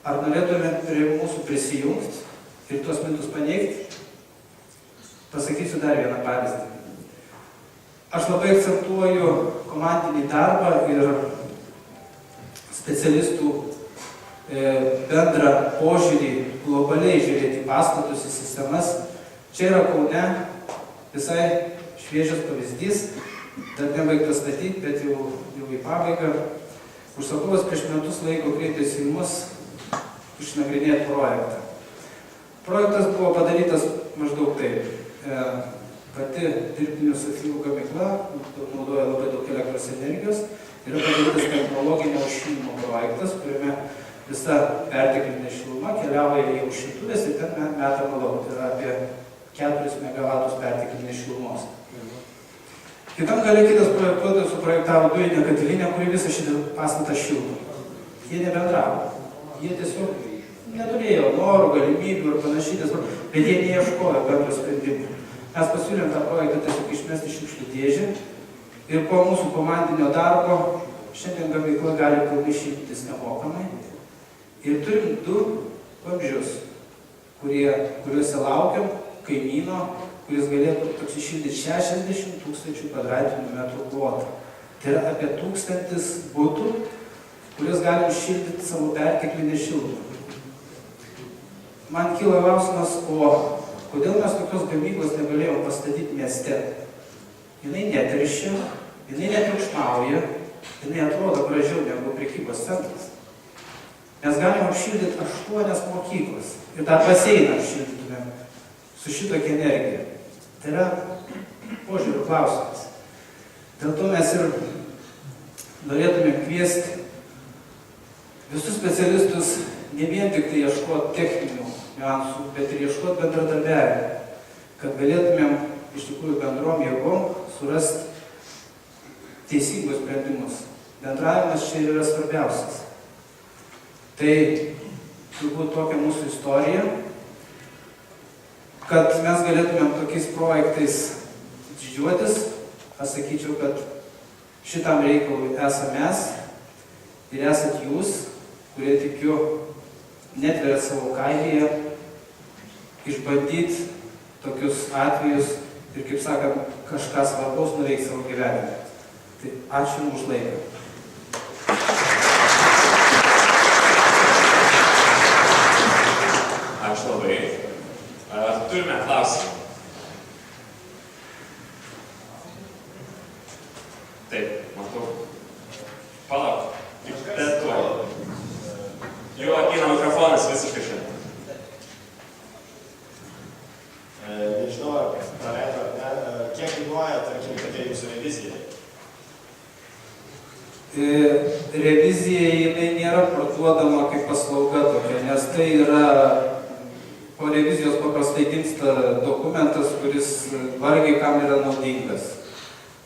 Ar norėtumėt prie mūsų prisijungti ir tuos mitus paneigti? Pasakysiu dar vieną pavyzdį. Aš labai akcentuoju komandinį darbą ir specialistų bendrą požiūrį, globaliai žiūrėti į pastatus, į sistemas. Čia yra Kaune visai šviežias pavyzdys, dar nebaigtas statyti, bet jau į pabaigą. Užsakovas prieš metus laiko kreipėsi į mus išnagrinėti projektą. Projektas buvo padarytas maždaug taip. Pati dirbtinių sąlygų gamykla naudoja labai daug elektros energijos. Yra padarytas technologinio aušinimo projektas, kuriame visa perteklinė šiluma keliauja į aušintuvės ir ten metama lauk. Tai yra apie 4 MW perteklinės šilumos. Kitam gale kitas projektuotojas suprojektavo dujinę katilinę, kuri visą šitą pastatą šildo. Jie nebendravo. Jie tiesiog neturėjo norų, galimybių ir panašiai, bet jie neieškojo bendro sprendimo. Mes pasiūlėm tą projektą tiesiog išmesti šiukšlių dėžę ir po mūsų komandinio darbo šiandien gamykla gali pilnai šildytis nemokamai. Ir turim 2 vamzdžius, kuriuose laukiam kaimyno, kuris galėtų apsišildyti 60 000 m2 plotą. Tai yra apie 1000 butų, kuriuos galim šildyti savo perteklinę šilumą. Man kyla klausimas, kodėl mes tokios gamyklos negalėjom pastatyti mieste? Jinai neteršia, jinai netriukšmauja, jinai atrodo gražiau negu prekybos centras. Mes galim apšildyti 8 mokyklas ir dar baseiną apšildytumėm su šitokia energija. Tai yra požiūrių klausimas. Dėl to mes ir norėtume kviesti visus specialistus ne vien tik tai ieškoti techninių niuansų, bet ir ieškoti bendradarbiavimo, kad galėtumėm iš tikrųjų bendrom jėgom surasti teisingus sprendimus. Bendravimas čia yra svarbiausias. Tai turbūt tokia mūsų istorija, kad mes galėtumėm tokiais projektais didžiuotis. Aš sakyčiau, kad šitam reikalui esame mes ir esat jūs, kurie tikiu netveria savo kailyje išbandyti tokius atvejus ir, kaip sakant, kažką svarbaus nuveikti savo gyvenime. Tai ačiū Jums už laiką. Ačiū labai. Turime klausimą. Taip, matau. Palauk. Bet tuoj. Jau ateina mikrofonas visiškai šiandien. Nežinau, ar praleido, kiek kainuoja, tarkim, tokia jūsų revizija? Revizija jinai nėra parduodama kaip paslauga tokia, nes tai yra po revizijos paprastai gimsta dokumentas, kuris vargiai kam yra naudingas.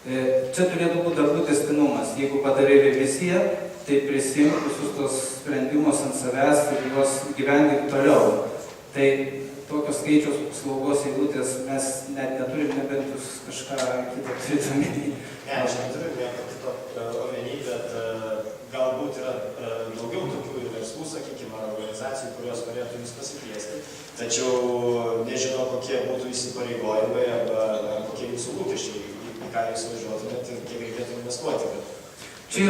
Čia turėtų būti darbų tęstinumas. Jeigu padarai reviziją, tai prisimk visus tos sprendimus ant savęs ir juos gyvendinti toliau. Tai tokio skaičiaus paslaugos eilutės mes net neturim, nebent jūs kažką kitą turite omeny. Ne, aš neturiu nieko kito omeny, bet galbūt yra daugiau tokių ir verslų, sakykime, ar organizacijų, kurios norėtų jums pasikviesti. Tačiau nežinau, kokie būtų įsipareigojimai arba kokie jūsų lūkesčiai, į ką jūs važiuotumėte ir kiek reikėtų investuoti. Čia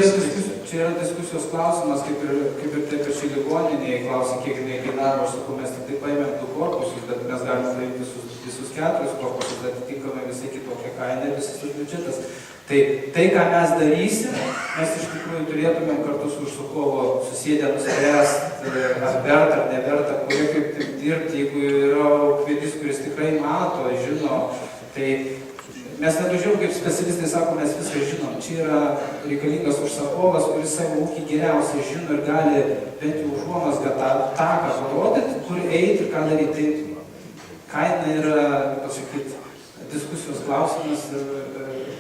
yra diskusijos klausimas, kaip ir taip pačiai ligoninėje klausia, kiek jinai kainavo. Aš sakau, mes tik tai paėmėm 2 korpusus, bet mes galime paimti visus 4 korpusus, atitinkamai visai kitokia kaina ir visas biudžetas. Tai, ką mes darysim, mes iš tikrųjų turėtumėm kartu su užsakovu susėdę nuspręsti, ar verta, ar neverta, kurie kaip taip dirbti, jeigu yra kviedys, kuris tikrai mato, žino, tai mes nedažiau kaip specialistai sako, mes viską žinom. Čia yra reikalingas užsakovas, kuris savo ūkį geriausiai žino ir gali bent jau užuomazgą tą taką parodyti, kur eiti ir ką daryti. Tai kaina yra, pasakyti, diskusijos klausimas ir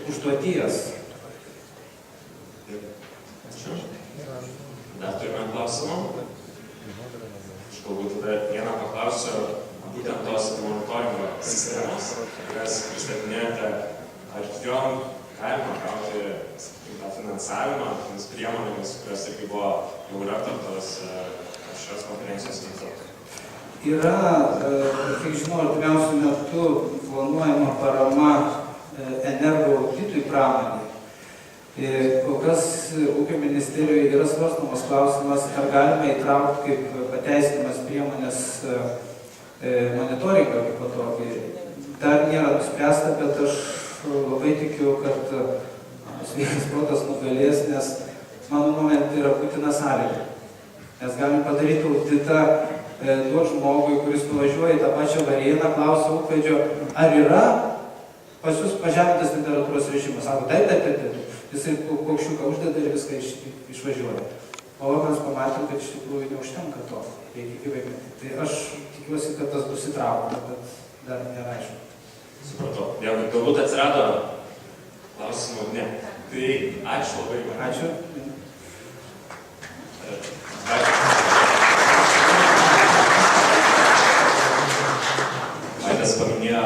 užduoties. Ačiū. Dar turime klausimų. Aš galbūt tada vieną paklausiu būtent tos monitoringo sistemos, kurias pristatinėjote. Ar jom galima gauti tą finansavimą, tomis priemonėmis, kurios irgi buvo jau aptartos šios konferencijos metu? Yra, kiek žinau, artimiausiu metu planuojama parama energo auditui pramonėje. Kol kas ūkio ministerijoje yra svarstamas klausimas, ar galima įtraukti kaip pateisinamas priemonės monitoringą kaip patokį. Dar nėra nuspręsta, bet aš labai tikiu, kad sveikas protas nugalės, nes mano nuomonė tai yra būtina sąlyga. Mes galim padaryti auditą duoti žmogui, kuris nuvažiuoja į tą pačią Varėną, klausia ūkvedžio, ar yra pas jūs pažemintas temperatūros režimas. Sako, taip. Jisai paukščiuką uždeda ir viską išvažiuoja. O mes pamatėm, kad iš tikrųjų neužtenka to. Tai aš tikiuosi, kad tas bus įtraukta, bet dar nėra aišku. Supratau. Dėkui. Galbūt atsirado klausimų? Ne. Tai ačiū labai. Ačiū. Vaidas paminėjo